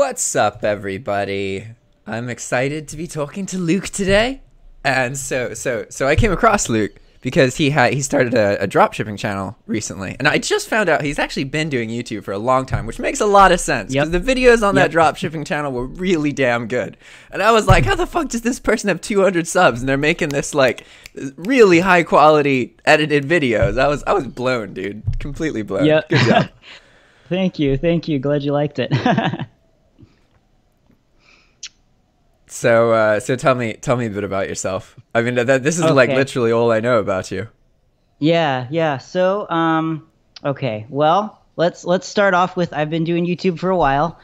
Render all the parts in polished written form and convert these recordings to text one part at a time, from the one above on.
What's up, everybody? I'm excited to be talking to Luke today. And so I came across Luke because he started a dropshipping channel recently. And I just found out he's actually been doing YouTube for a long time, which makes a lot of sense because the videos on that dropshipping channel were really damn good. And I was like, how the fuck does this person have 200 subs and they're making this like really high quality edited videos? I was blown, dude. Completely blown. Yep. Good job. Thank you. Glad you liked it. So tell me a bit about yourself. I mean, this is like literally all I know about you. Yeah. So, okay. Well, let's start off with I've been doing YouTube for a while.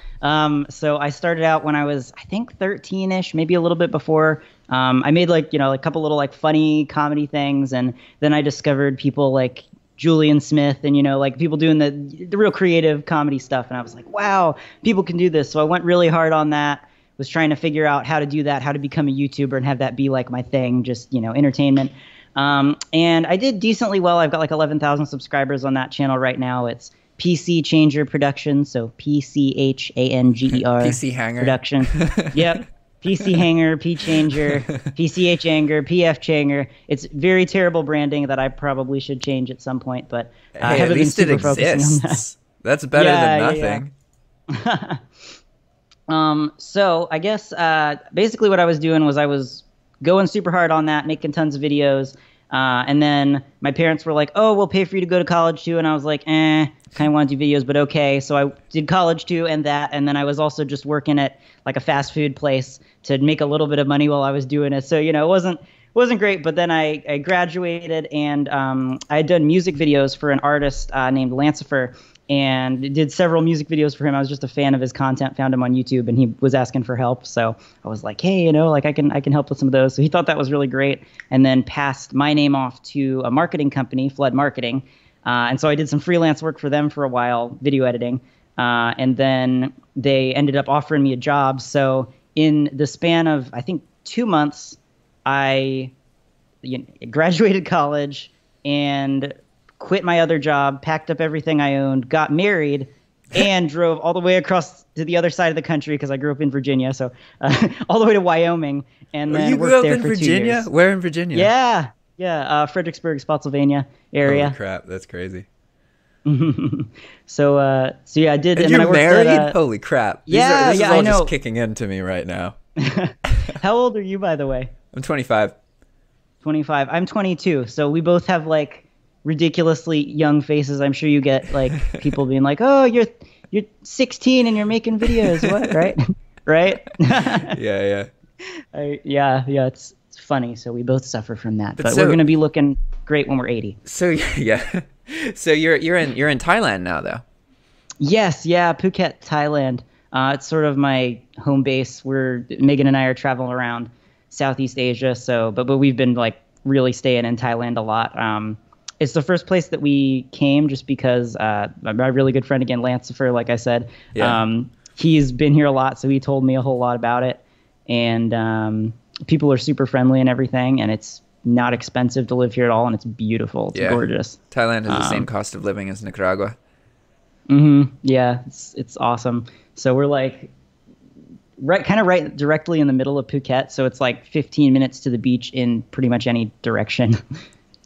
So I started out when I was, I think 13-ish, maybe a little bit before. I made like, a couple little like funny comedy things, and then I discovered people like Julian Smith and, like people doing the real creative comedy stuff. And I was like, wow, people can do this. So I went really hard on that, was trying to figure out how to do that, how to become a YouTuber and have that be like my thing, just, entertainment. And I did decently well. I've got like 11,000 subscribers on that channel right now. It's PC Changer Production. So PCHANGER PC Hanger Production. Yep. PC Hanger, P Changer, PCH Anger, PF Changer. It's very terrible branding that I probably should change at some point, but I haven't been super focusing on that. That's better than nothing. So I guess basically what I was doing was I was going super hard on that, making tons of videos, and then my parents were like, "Oh, we'll pay for you to go to college too," and I was like, kind of want to do videos, but okay. So I did college too, and then I was also just working at like a fast food place to make a little bit of money while I was doing it. So it wasn't great, but then I graduated, and I had done music videos for an artist named Lancifer, and did several music videos for him. I was just a fan of his content, found him on YouTube, and he was asking for help. So I was like, hey, like I can help with some of those. So he thought that was really great, and then passed my name off to a marketing company, Flood Marketing. And so I did some freelance work for them for a while, video editing. And then they ended up offering me a job. So in the span of, I think, 2 months, I graduated college and quit my other job, packed up everything I owned, got married, and drove all the way across to the other side of the country because I grew up in Virginia. So all the way to Wyoming, and then worked there for 2 years. Where in Virginia? Yeah, Fredericksburg, Spotsylvania area. Holy crap, that's crazy. So yeah, I did. And you're married? Holy crap. This is all I know. Just kicking into me right now. How old are you, by the way? I'm 25. 25. I'm 22. So we both have like ridiculously young faces. I'm sure you get like people being like, "Oh, you're 16 and you're making videos." What? Right? Yeah. Yeah. It's funny. So we both suffer from that, but we're gonna be looking great when we're 80. So yeah. So you're in Thailand now, though. Yes, yeah, Phuket, Thailand. It's sort of my home base. Megan and I are traveling around Southeast Asia. So, but we've been like really staying in Thailand a lot. It's the first place that we came just because my really good friend again, Lancifer, like I said, he's been here a lot, so he told me a whole lot about it. And people are super friendly and everything, and it's not expensive to live here at all, and it's beautiful. It's gorgeous. Thailand has the same cost of living as Nicaragua. Yeah, it's awesome. So we're like right directly in the middle of Phuket, so it's like 15 minutes to the beach in pretty much any direction,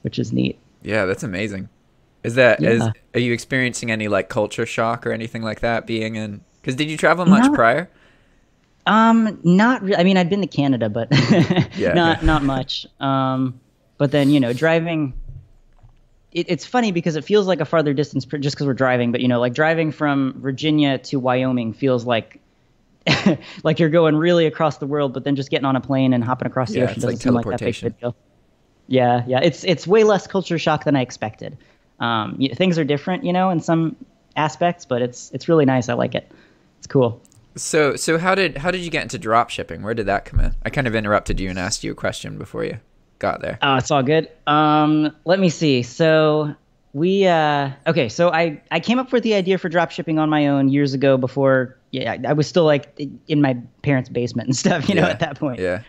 which is neat. Yeah, that's amazing. Are you experiencing any like culture shock or anything like that being in? Because did you travel much prior? Not really. I mean, I'd been to Canada, but not much. But then, driving, it's funny because it feels like a farther distance just because we're driving, but like driving from Virginia to Wyoming feels like, like you're going really across the world, but then just getting on a plane and hopping across the ocean doesn't seem like that big of a deal. Yeah. It's way less culture shock than I expected. Things are different, in some aspects, but it's really nice. I like it. It's cool. So how did you get into drop shipping? Where did that come in? I kind of interrupted you and asked you a question before you got there. Oh, it's all good. Let me see. So so I came up with the idea for drop shipping on my own years ago before I was still like in my parents' basement and stuff, at that point. Yeah.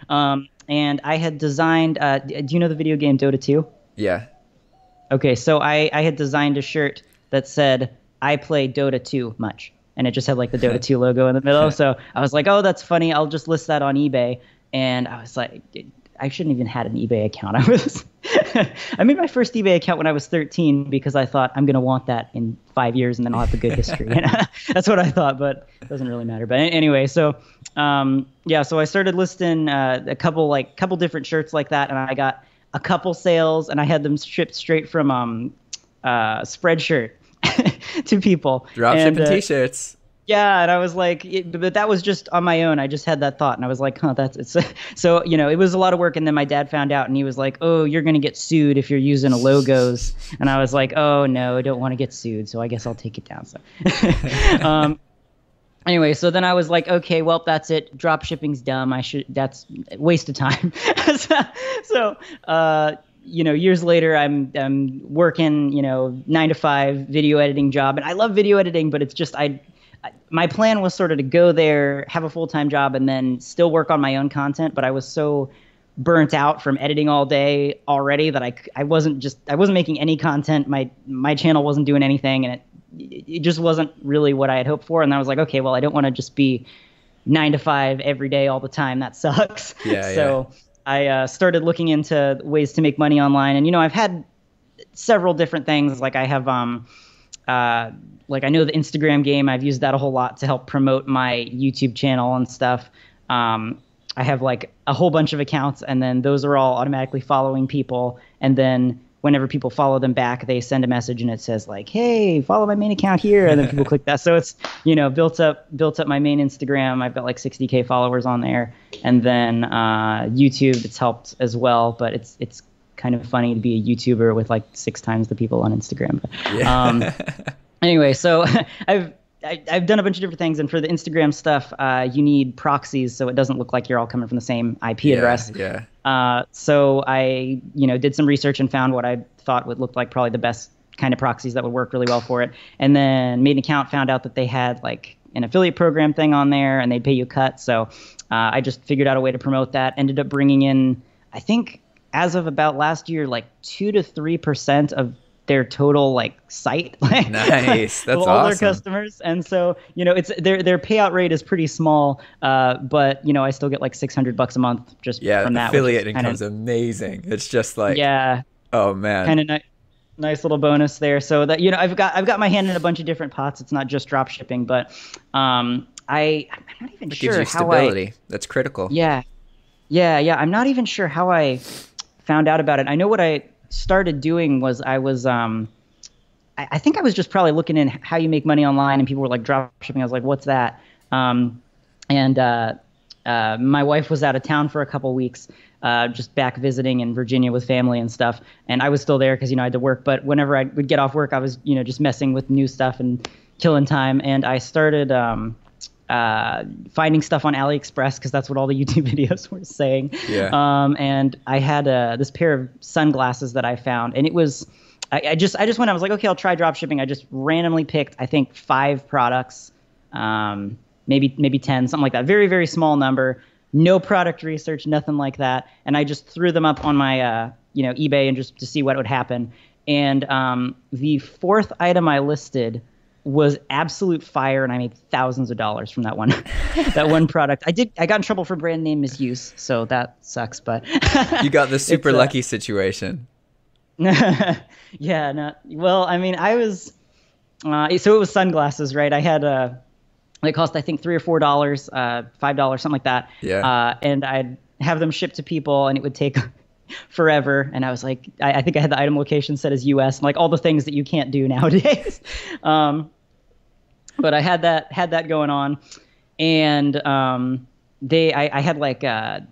And I had designed do you know the video game Dota 2? Yeah. Okay, so I had designed a shirt that said, "I play Dota 2 much." and it just had like the Dota 2 logo in the middle. So I was like, oh, that's funny. I'll just list that on eBay. And I was like, I shouldn't even had an eBay account. I made my first eBay account when I was 13 because I thought I'm going to want that in 5 years and then I'll have a good history. That's what I thought, but it doesn't really matter. But anyway, so so I started listing a couple different shirts like that, and I got a couple sales, and I had them shipped straight from Spreadshirt to people. Drop shipping t-shirts. Yeah, and I was like, but that was just on my own. I just had that thought, and I was like, huh, so it was a lot of work. And then my dad found out, and he was like, oh, you're gonna get sued if you're using logos. And I was like, oh no, I don't want to get sued, so I guess I'll take it down. So, anyway, so then I was like, okay, well, that's it. Drop shipping's dumb. That's a waste of time. so years later, I'm working, 9 to 5 video editing job, and I love video editing, but it's just my plan was sort of to go there, have a full-time job, and then still work on my own content. But I was so burnt out from editing all day already that I wasn't making any content. My channel wasn't doing anything, and it just wasn't really what I had hoped for. And I was like, okay, well, I don't want to just be 9 to 5 every day all the time. That sucks. So I started looking into ways to make money online. And, I've had several different things. Like I have, I know the Instagram game. I've used that a whole lot to help promote my YouTube channel and stuff. I have like a whole bunch of accounts, and then those are all automatically following people. And then whenever people follow them back, they send a message and it says like, hey, follow my main account here. And then people click that. So it's, built up my main Instagram. I've got like 60K followers on there. And then YouTube, it's helped as well. But it's kind of funny to be a YouTuber with like 6 times the people on Instagram. Anyway, so I've done a bunch of different things, and for the Instagram stuff, you need proxies so it doesn't look like you're all coming from the same IP address. So I, did some research and found what I thought would look like probably the best kind of proxies that would work really well for it, and then made an account, found out that they had like an affiliate program thing on there, and they'd pay you a cut. So I just figured out a way to promote that. Ended up bringing in, I think, as of about last year, like 2 to 3% of their total like site, nice. That's all awesome. Their customers. And so it's their payout rate is pretty small, but I still get like $600 a month just from that. Affiliate income's amazing. It's just like oh man, kind of nice little bonus there. So that I've got my hand in a bunch of different pots. It's not just drop shipping, but I'm not even sure gives you how stability. That's critical. Yeah. I'm not even sure how I found out about it. I know what I started doing was I think I was just probably looking in how you make money online, and people were like drop shipping. I was like, what's that? And my wife was out of town for a couple weeks, just back visiting in Virginia with family and stuff. And I was still there because I had to work. But whenever I would get off work, I was just messing with new stuff and killing time. And I started finding stuff on AliExpress because that's what all the YouTube videos were saying. And I had this pair of sunglasses that I found, and it was I just went. I was like, okay, I'll try drop shipping. I just randomly picked, I think, 5 products, maybe 10, something like that. Very, very small number. No product research, nothing like that. And I just threw them up on my eBay and just to see what would happen. And the 4th item I listed was absolute fire, and I made thousands of dollars from that one product. I got in trouble for brand name misuse, so that sucks, but you got the super lucky situation. Yeah, no. Well, I mean, I was so it was sunglasses, right? I had they cost I think $3 or $4, $5, something like that. And I'd have them shipped to people, and it would take forever. And I was like, I think I had the item location set as US, and like all the things that you can't do nowadays. But I had that going on, and I had like I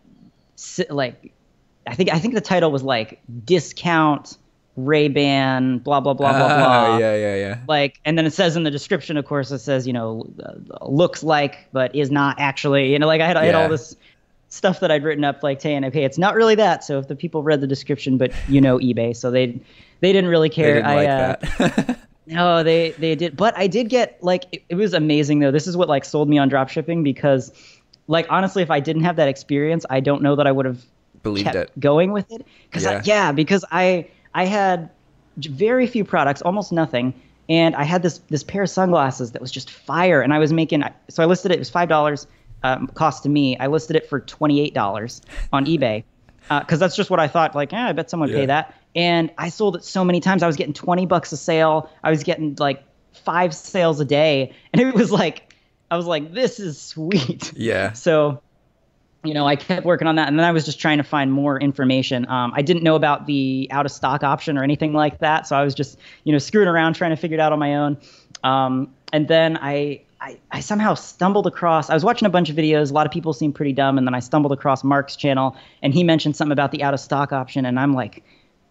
think the title was like discount Ray-Ban blah blah blah blah blah. Yeah. Like, and then it says in the description, of course, it says looks like but is not actually. Like I had all this stuff that I'd written up like saying, okay, it's not really that. So if the people read the description, but eBay, so they didn't really care. They didn't like that. No, they did. But I did get like it was amazing though. This is what like sold me on dropshipping, because like honestly, if I didn't have that experience, I don't know that I would have believed it going with it. Because I had very few products, almost nothing. and I had this pair of sunglasses that was just fire, and I was making, so I listed it, it was $5 cost to me. I listed it for $28 on eBay because that's just what I thought, like, I bet someone would pay that. And I sold it so many times. I was getting $20 a sale. I was getting like 5 sales a day, and it was like, I was like, this is sweet. Yeah. So, you know, I kept working on that, and then I was just trying to find more information. I didn't know about the out of stock option or anything like that, so I was just, you know, screwing around trying to figure it out on my own. And then I somehow stumbled across, I was watching a bunch of videos. A lot of people seemed pretty dumb, and then I stumbled across Mark's channel, and he mentioned something about the out of stock option, and I'm like,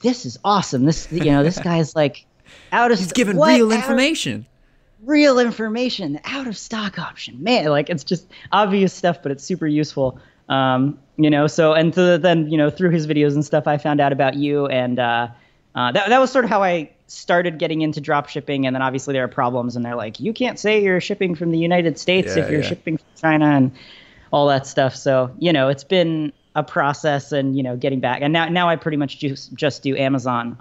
this is awesome. This, you know, this guy's like he's giving real information. Real information, the out of stock option, man. Like, it's just obvious stuff, but it's super useful. You know, so, and then, you know, through his videos and stuff, I found out about you, and that was sort of how I started getting into drop shipping. And then obviously there are problems, and they're like, you can't say you're shipping from the United States if you're shipping from China and all that stuff. So, you know, it's been a process, and, you know, getting back, and now I pretty much just do Amazon.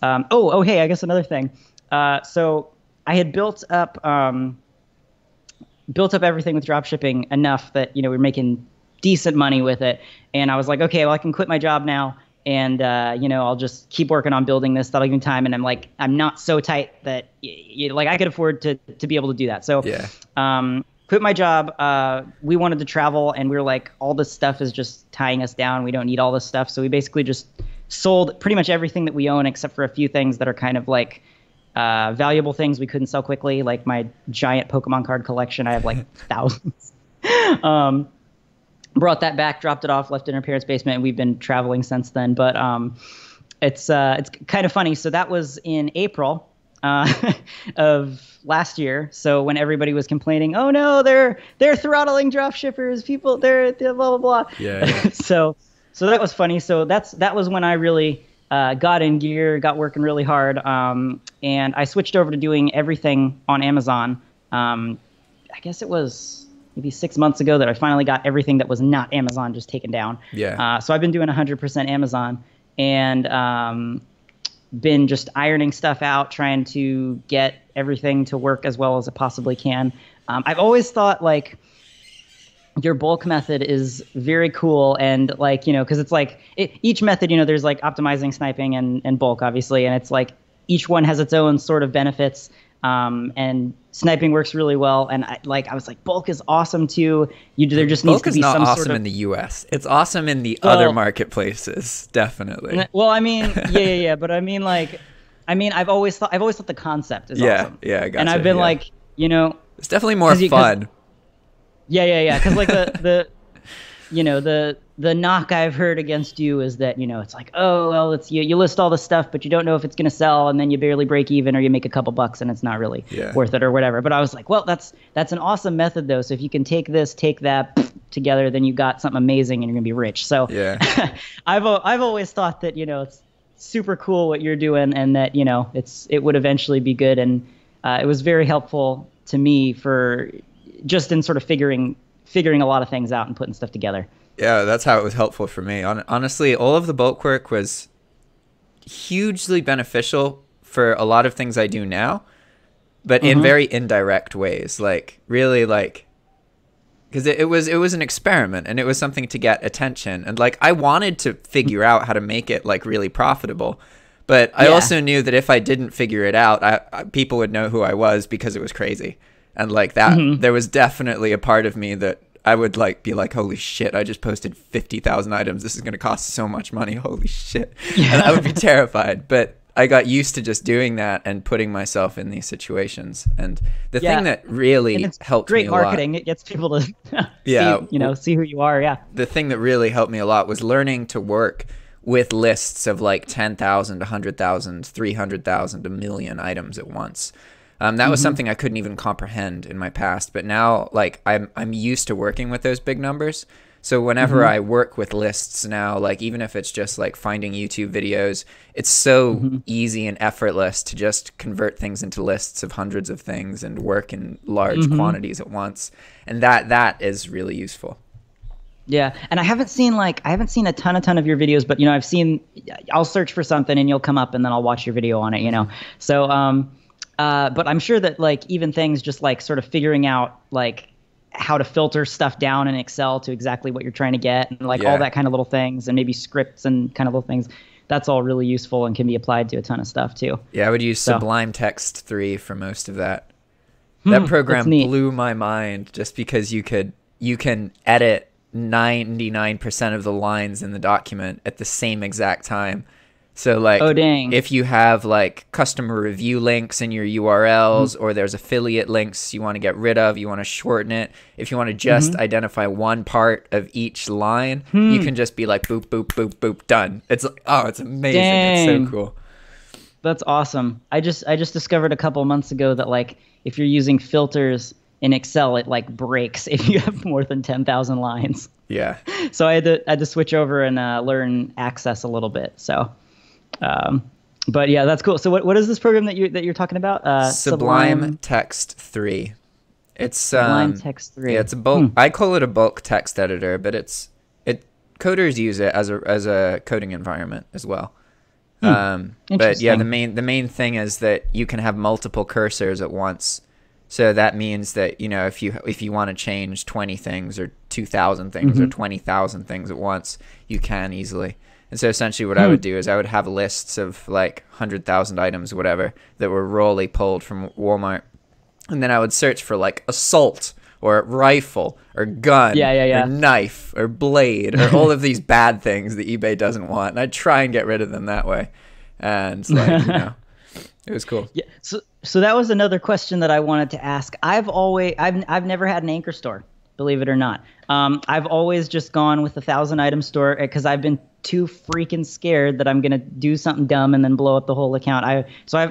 Hey, I guess another thing. So I had built up everything with drop shipping enough that, you know, we're making decent money with it. And I was like, okay, well, I can quit my job now, and, you know, I'll just keep working on building this. That'll give me time. And I'm like, I'm not so tight that, like, I could afford to be able to do that. So, quit my job. We wanted to travel, and we were like, all this stuff is just tying us down. We don't need all this stuff. So we basically just sold pretty much everything that we own, except for a few things that are kind of like, valuable things we couldn't sell quickly, like my giant Pokemon card collection. I have like thousands. Brought that back, dropped it off, left it in our parents' basement, and we've been traveling since then. But it's kind of funny. So that was in April of last year. So when everybody was complaining, oh no, they're throttling drop shippers, people, they're blah blah blah. Yeah. So that was funny. So that was when I really got in gear, got working really hard, and I switched over to doing everything on Amazon. I guess it was maybe 6 months ago that I finally got everything that was not Amazon just taken down. Yeah. So I've been doing 100% Amazon, and been just ironing stuff out, trying to get everything to work as well as it possibly can. I've always thought, like, your bulk method is very cool, and, like, you know, because it's like each method, you know, there's like optimizing, sniping, and bulk, obviously, and it's like each one has its own sort of benefits. And sniping works really well, and I was like, bulk is awesome too. There just needs to be some sort of. Bulk is not awesome in the U.S. It's awesome in the other marketplaces, definitely. Well, I mean, yeah, but I mean, I've always thought the concept is awesome. Yeah, I gotcha. And I've been like, you know, it's definitely more fun. Yeah. Because like the you know, the knock I've heard against you is that, you know, it's like, oh, well, it's you list all the stuff, but you don't know if it's going to sell, and then you barely break even, or you make a couple bucks and it's not really worth it or whatever. But I was like, well, that's an awesome method though. So if you can take that together, then you got something amazing, and you're going to be rich. So I've always thought that, you know, it's super cool what you're doing, and that, you know, it would eventually be good. And it was very helpful to me for just in sort of figuring a lot of things out and putting stuff together. Yeah, that's how it was helpful for me. Honestly, all of the bulk work was hugely beneficial for a lot of things I do now, but in very indirect ways. Like, really, like, because it was an experiment, and it was something to get attention. And, like, I wanted to figure out how to make it, like, really profitable. But I also knew that if I didn't figure it out, people would know who I was, because it was crazy. And, like, that, there was definitely a part of me that I would, like, be like, holy shit, I just posted 50,000 items. This is going to cost so much money. Holy shit. Yeah. And I would be terrified. But I got used to just doing that and putting myself in these situations. And the thing that really helped me a lot. Great marketing. It gets people to see who you are. Yeah. The thing that really helped me a lot was learning to work with lists of like 10,000, 100,000, 300,000, 1 million items at once. That was something I couldn't even comprehend in my past, but now, like, I'm used to working with those big numbers. So whenever I work with lists now, like, even if it's just like finding YouTube videos, it's so easy and effortless to just convert things into lists of hundreds of things and work in large quantities at once. And that is really useful. Yeah, and I haven't seen a ton of your videos, but, you know, I'll search for something and you'll come up, and then I'll watch your video on it, you know. So But I'm sure that like even things just like sort of figuring out like how to filter stuff down in Excel to exactly what you're trying to get, and like all that kind of little things, and maybe scripts and kind of little things. That's all really useful and can be applied to a ton of stuff too. Yeah, I would use Sublime Text 3 for most of that. That program blew my mind just because you can edit 99% of the lines in the document at the same exact time. So like, oh, dang. If you have like customer review links in your URLs, or there's affiliate links you want to get rid of, you want to shorten it. If you want to just identify one part of each line, you can just be like, boop, boop, boop, boop, done. It's amazing. Dang. It's so cool. That's awesome. I just discovered a couple months ago that like if you're using filters in Excel, it like breaks if you have more than 10,000 lines. Yeah. So I had to switch over and learn Access a little bit. So. But yeah, that's cool. So what is this program that you're talking about? Sublime Text 3. It's Sublime Text 3. Yeah, it's a bulk. I call it a bulk text editor, but coders use it as a coding environment as well. But yeah, the main thing is that you can have multiple cursors at once. So that means that, you know, if you want to change 20 things or 2,000 things or 20,000 things at once, you can easily. And so essentially what I would do is I would have lists of like 100,000 items, whatever, that were rawly pulled from Walmart. And then I would search for like assault or rifle or gun or knife or blade or all of these bad things that eBay doesn't want. And I'd try and get rid of them that way. And like, you know, it was cool. Yeah. So that was another question that I wanted to ask. I've never had an anchor store, believe it or not. I've always just gone with 1,000 item store because I've been too freaking scared that I'm gonna do something dumb and then blow up the whole account.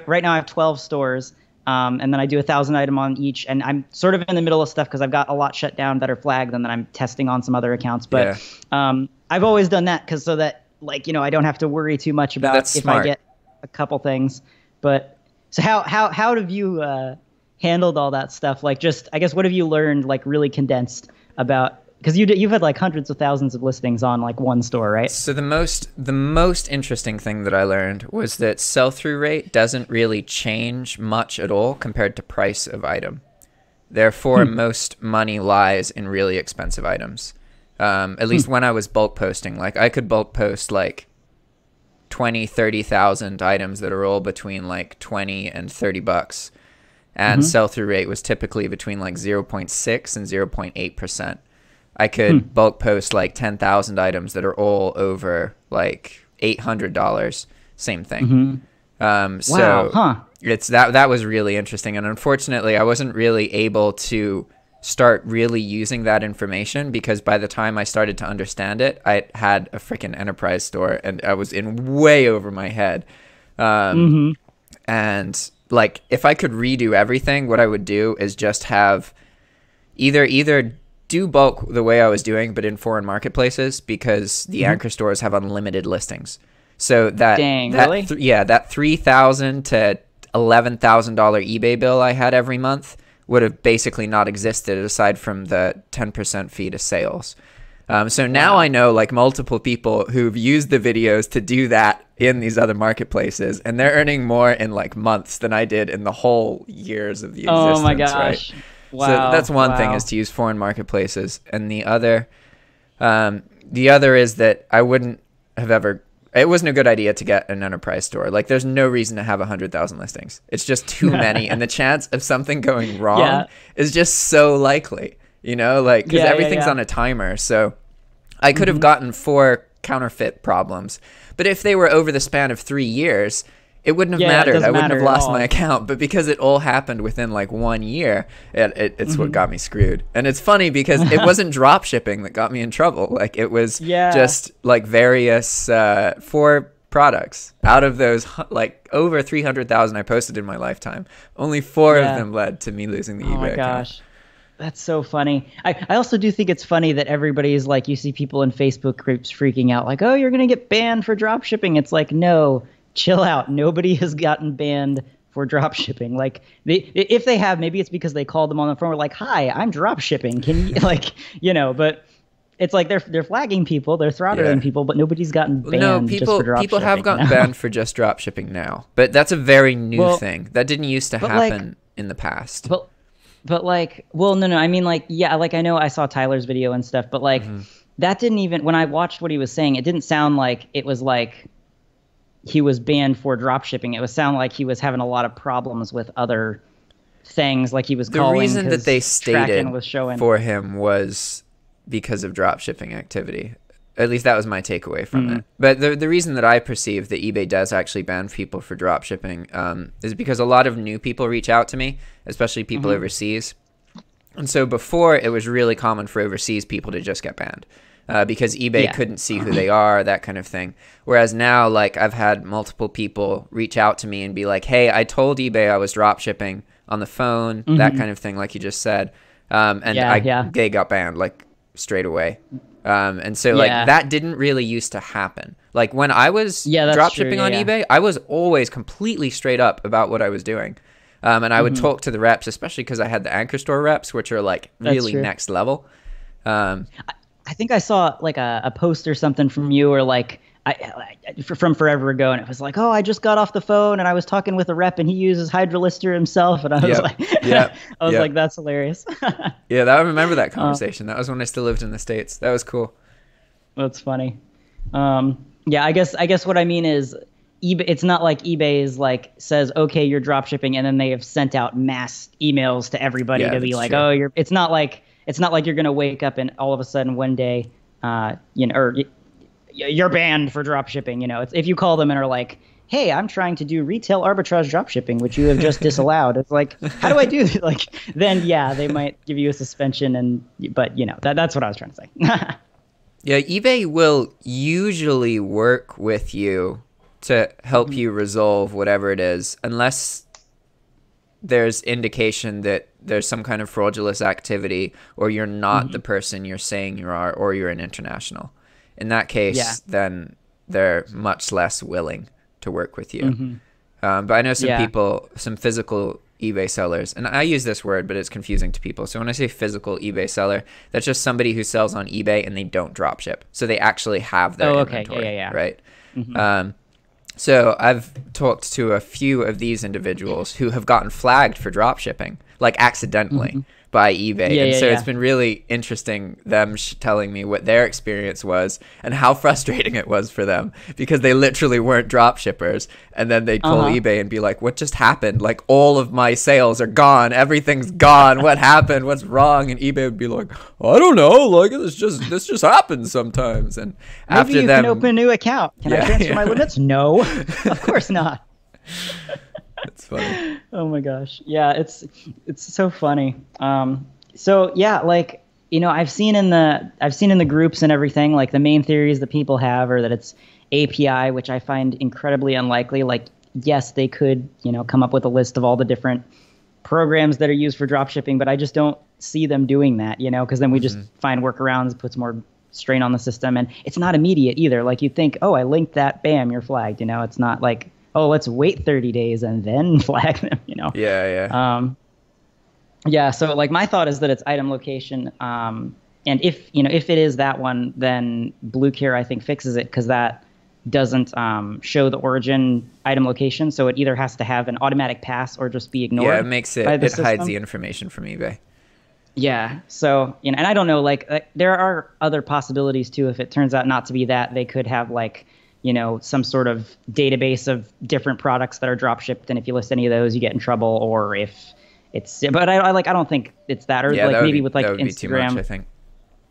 Right now I have 12 stores, and then I do 1,000 item on each, and I'm sort of in the middle of stuff because I've got a lot shut down that are flagged, and then I'm testing on some other accounts. But I've always done that so that like, you know, I don't have to worry too much about if smart. I get a couple things. But so how have you handled all that stuff? Like, just I guess what have you learned like really condensed about? Because you've had like hundreds of thousands of listings on like one store, right? So the most interesting thing that I learned was that sell-through rate doesn't really change much at all compared to price of item. Therefore, most money lies in really expensive items. At least when I was bulk posting, like I could bulk post like 20, 30,000 items that are all between like 20 and 30 bucks. And sell-through rate was typically between like 0.6 and 0.8%. I could bulk post like 10,000 items that are all over like $800. Same thing. So it's that was really interesting. And unfortunately, I wasn't really able to start really using that information because by the time I started to understand it, I had a freaking enterprise store and I was in way over my head. And like if I could redo everything, what I would do is just have either do bulk the way I was doing, but in foreign marketplaces because the anchor stores have unlimited listings. So that really? That $3,000 to $11,000 eBay bill I had every month would have basically not existed aside from the 10% fee to sales. So now I know like multiple people who've used the videos to do that in these other marketplaces, and they're earning more in like months than I did in the whole years of the existence. Oh my gosh. Right? Wow. So that's one thing is to use foreign marketplaces. And the other is that I wouldn't have ever, it wasn't a good idea to get an enterprise store. Like there's no reason to have 100,000 listings. It's just too many. And the chance of something going wrong is just so likely, you know, like, cause everything's on a timer. So I could have gotten 4 counterfeit problems, but if they were over the span of 3 years, it wouldn't have mattered. I wouldn't have lost my account. But because it all happened within like 1 year, it's what got me screwed. And it's funny because it wasn't drop shipping that got me in trouble. Like it was just like various 4 products out of those like over 300,000 I posted in my lifetime. Only 4 of them led to me losing the eBay account. Oh my gosh. That's so funny. I also do think it's funny that everybody is like, you see people in Facebook groups freaking out like, oh, you're going to get banned for drop shipping. It's like, no. Chill out. Nobody has gotten banned for drop shipping. Like if they have, maybe it's because they called them on the phone. We're like, hi, I'm drop shipping. Can you like, you know, but it's like they're flagging people, they're throttling people, but nobody's gotten banned just for drop people shipping, have gotten banned for just drop shipping now, but that's a very new thing that didn't used to happen in the past. But like, well, no, I mean, like, yeah, like I know I saw Tyler's video and stuff, but like that didn't even, when I watched what he was saying, it didn't sound like it was like he was banned for drop shipping. It was sound like he was having a lot of problems with other things, like he was calling. The reason that they stated was showing for him was because of drop shipping activity. At least that was my takeaway from it. But the reason that I perceive that eBay does actually ban people for drop shipping is because a lot of new people reach out to me, especially people overseas. And so before, it was really common for overseas people to just get banned because eBay couldn't see who they are, that kind of thing. Whereas now, like, I've had multiple people reach out to me and be like, hey, I told eBay I was drop shipping on the phone, that kind of thing, like you just said. They got banned, like, straight away. And so like that didn't really used to happen. Like when I was drop shipping on eBay, I was always completely straight up about what I was doing. And I would talk to the reps, especially because I had the Anchor Store reps, which are like really next level. I think I saw like a post or something from you, or like from forever ago, and it was like, oh, I just got off the phone and I was talking with a rep and he uses Hydra Lister himself, and I was like, I was like, that's hilarious. I remember that conversation. That was when I still lived in the States. That was cool. That's funny. I guess what I mean is eBay. It's not like eBay is like says, okay, you're drop shipping, and then they have sent out mass emails to everybody to be like, oh, It's not like you're gonna wake up and all of a sudden one day, you're banned for drop shipping. You know, it's if you call them and are like, hey, I'm trying to do retail arbitrage drop shipping, which you have just disallowed. It's like, how do I do that? Like, then they might give you a suspension, but you know, that's what I was trying to say. eBay will usually work with you to help you resolve whatever it is, unless there's indication that there's some kind of fraudulent activity, or you're not the person you're saying you are, or you're an international. In that case, then they're much less willing to work with you. But I know some people, some physical eBay sellers, and I use this word, but it's confusing to people. So when I say physical eBay seller, that's just somebody who sells on eBay and they don't drop ship. So they actually have their inventory, right? So I've talked to a few of these individuals who have gotten flagged for drop shipping, like accidentally by eBay. It's been really interesting them telling me what their experience was and how frustrating it was for them, because they literally weren't drop shippers. And then they'd call eBay and be like, what just happened? Like, all of my sales are gone. Everything's gone. What happened? What's wrong? And eBay would be like, I don't know. Like, this just happens sometimes. And maybe after you can open a new account. Can I transfer my limits? No, of course not. It's funny. Oh my gosh. Yeah, it's so funny. Like, you know, I've seen in the groups and everything, like the main theories that people have are that it's API, which I find incredibly unlikely. Like, yes, they could, you know, come up with a list of all the different programs that are used for drop shipping, but I just don't see them doing that, you know, because then we just find workarounds, puts more strain on the system, and it's not immediate either. Like, you think, oh, I linked that, bam, you're flagged. You know, it's not like, oh, let's wait 30 days and then flag them, you know? So like my thought is that it's item location. And if it is that one, then BlueCare, I think, fixes it, because that doesn't show the origin item location. So it either has to have an automatic pass or just be ignored. Yeah, it makes it, it hides the information from eBay. Yeah. So, you know, and I don't know, like there are other possibilities too. If it turns out not to be that, they could have like, you know, some sort of database of different products that are drop shipped, and if you list any of those, you get in trouble. Or if it's, but I don't think it's that, or like maybe with like that would Instagram, be too much, I think.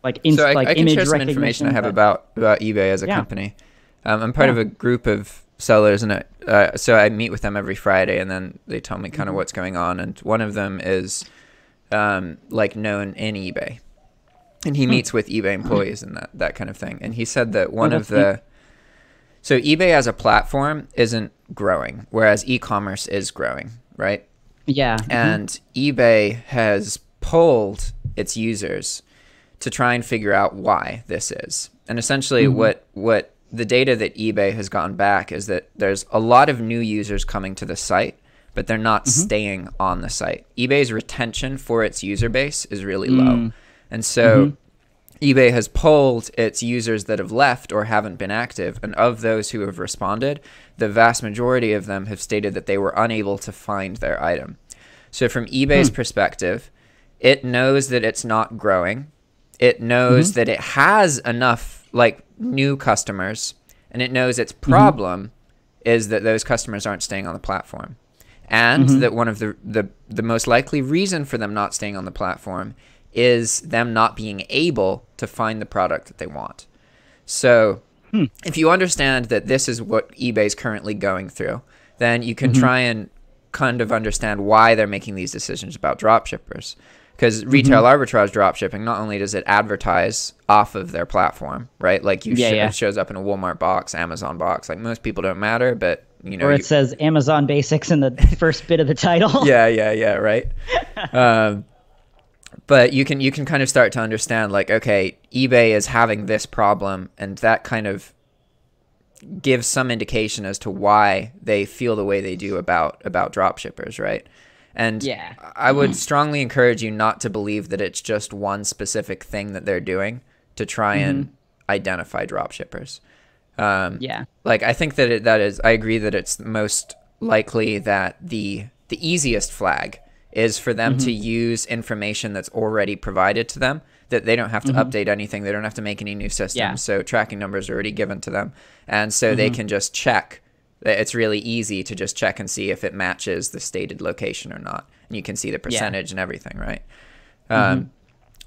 Like I can share some information I have about eBay as a company. I'm part of a group of sellers, and so I meet with them every Friday, and then they tell me kind of what's going on. And one of them is like known in eBay, and he meets with eBay employees and that kind of thing. And he said that so eBay as a platform isn't growing, whereas e-commerce is growing, right? Yeah. And eBay has polled its users to try and figure out why this is. And essentially what the data that eBay has gotten back is that there's a lot of new users coming to the site, but they're not staying on the site. eBay's retention for its user base is really low. And so eBay has polled its users that have left or haven't been active, and of those who have responded, the vast majority of them have stated that they were unable to find their item. So from eBay's perspective, it knows that it's not growing. It knows that it has enough like new customers, and it knows its problem is that those customers aren't staying on the platform. And that one of the most likely reason for them not staying on the platform is them not being able to find the product that they want. So if you understand that this is what eBay's currently going through, then you can try and kind of understand why they're making these decisions about dropshippers. Because retail arbitrage dropshipping, not only does it advertise off of their platform, right? Like it shows up in a Walmart box, Amazon box. Like most people don't matter, but you know. Or it says Amazon Basics in the first bit of the title. Yeah, right. But you can kind of start to understand like, okay, eBay is having this problem, and that kind of gives some indication as to why they feel the way they do about dropshippers, right? And I would strongly encourage you not to believe that it's just one specific thing that they're doing to try and identify dropshippers. Like I think that I agree that it's most likely that the easiest flag is for them to use information that's already provided to them, that they don't have to update anything. They don't have to make any new systems. So tracking numbers are already given to them. And so they can just check. It's really easy to just check and see if it matches the stated location or not. And you can see the percentage and everything, right?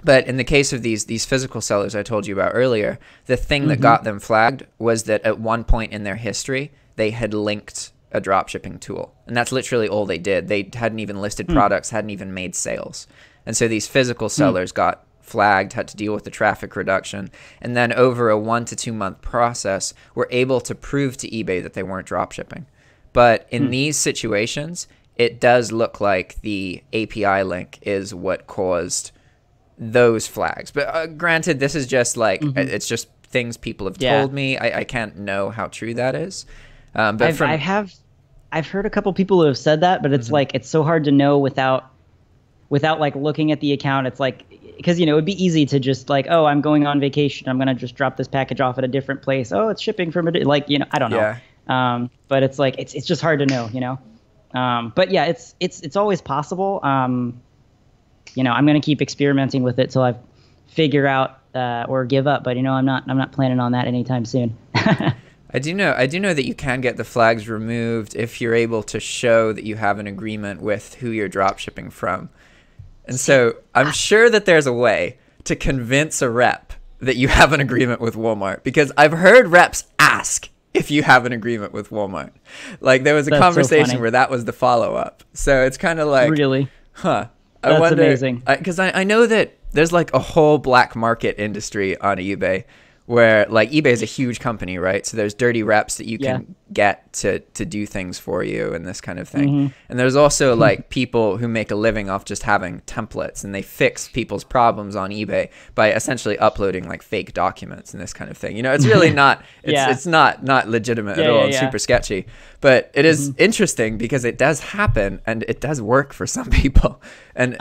But in the case of these physical sellers I told you about earlier, the thing that got them flagged was that at one point in their history, they had linked a dropshipping tool. And that's literally all they did. They hadn't even listed products, hadn't even made sales. And so these physical sellers got flagged, had to deal with the traffic reduction, and then over a 1 to 2 month process were able to prove to eBay that they weren't dropshipping. But in these situations, it does look like the API link is what caused those flags. But granted, this is just like it's just things people have told me. I can't know how true that is. But I've heard a couple people who have said that, but it's like it's so hard to know without like looking at the account. It's like, because you know it'd be easy to just like, oh, I'm going on vacation, I'm gonna just drop this package off at a different place. Oh, it's shipping from like, you know, I don't know. But it's like it's just hard to know, you know. But yeah, it's always possible. You know, I'm gonna keep experimenting with it till I figure out or give up. But you know, I'm not planning on that anytime soon. I do know that you can get the flags removed if you're able to show that you have an agreement with who you're dropshipping from. And so I'm sure that there's a way to convince a rep that you have an agreement with Walmart, because I've heard reps ask if you have an agreement with Walmart. Like there was a conversation where that was the follow-up. So it's kind of like, really? Huh. That's wonder, amazing. Because I know that there's like a whole black market industry on eBay where like eBay is a huge company, right? So there's dirty reps that you can get to do things for you and this kind of thing. And there's also like people who make a living off just having templates, and they fix people's problems on eBay by essentially uploading like fake documents and this kind of thing. You know, it's really not, it's not legitimate at all. It's super sketchy, but it is interesting because it does happen and it does work for some people. And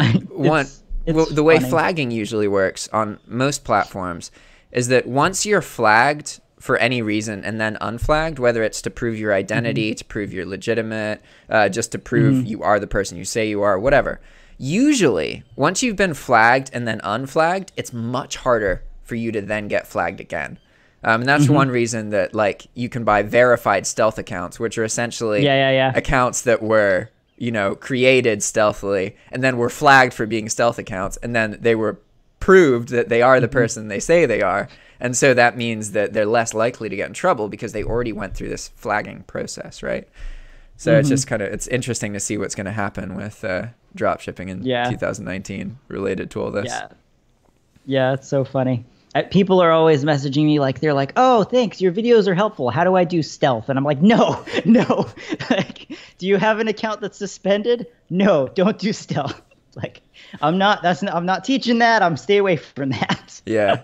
the way flagging usually works on most platforms is that once you're flagged for any reason and then unflagged, whether it's to prove your identity, to prove you're legitimate, just to prove you are the person you say you are, whatever. Usually, once you've been flagged and then unflagged, it's much harder for you to then get flagged again. And that's one reason that like you can buy verified stealth accounts, which are essentially accounts that were, you know, created stealthily and then were flagged for being stealth accounts, and then they were proved that they are the person they say they are, and so that means that they're less likely to get in trouble because they already went through this flagging process, right? So it's just it's interesting to see what's going to happen with dropshipping in 2019 related to all this. Yeah, it's so funny. People are always messaging me like, they're like, oh, thanks, your videos are helpful, how do I do stealth? And I'm like, no. Like, do you have an account that's suspended? No, don't do stealth. Like, I'm not teaching that. I'm stay away from that. Yeah.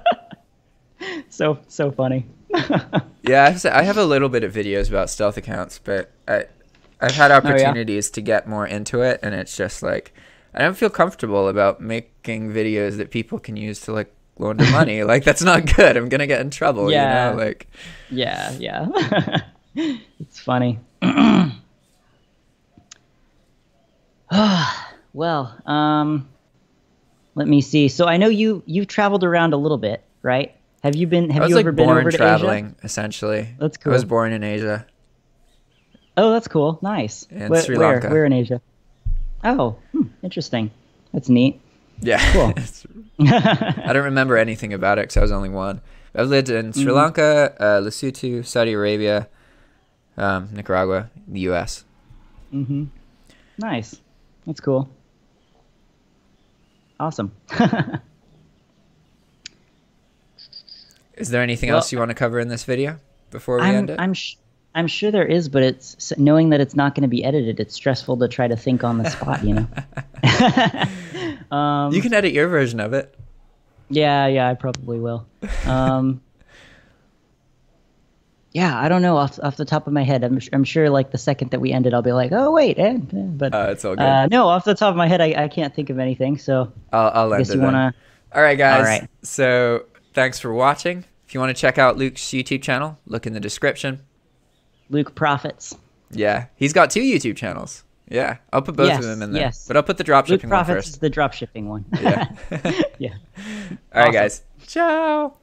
So funny. Yeah, I have a little bit of videos about stealth accounts, but I've had opportunities to get more into it, and it's just like I don't feel comfortable about making videos that people can use to like launder money. Like, that's not good. I'm gonna get in trouble. Yeah. You know, like. Yeah. It's funny. Well, let me see. So I know you've traveled around a little bit, right? Have you ever been over to traveling, Asia? essentially. That's cool. I was born in Asia. Oh, that's cool. Nice. In Sri Lanka. Where in Asia? Oh, interesting. That's neat. Yeah. Cool. I don't remember anything about it because I was only 1. I've lived in Sri Lanka, Lesotho, Saudi Arabia, Nicaragua, the U.S. Mm-hmm. Nice. That's cool. Awesome. Is there anything else you want to cover in this video before we end it? I'm sure there is, but it's knowing that it's not going to be edited. It's stressful to try to think on the spot, you know. You can edit your version of it. Yeah, I probably will. Yeah, I don't know off the top of my head. I'm sure like the second that we ended, I'll be like, oh wait, but it's all good. No, off the top of my head, I can't think of anything. So I'll end it. You wanna? All right, guys. All right. So thanks for watching. If you want to check out Luke's YouTube channel, look in the description. Luke Profits. Yeah, he's got 2 YouTube channels. Yeah, I'll put both of them in there. Yes. But I'll put the dropshipping Luke one Profits first. is the dropshipping one. Yeah. Yeah. All right, guys. Ciao.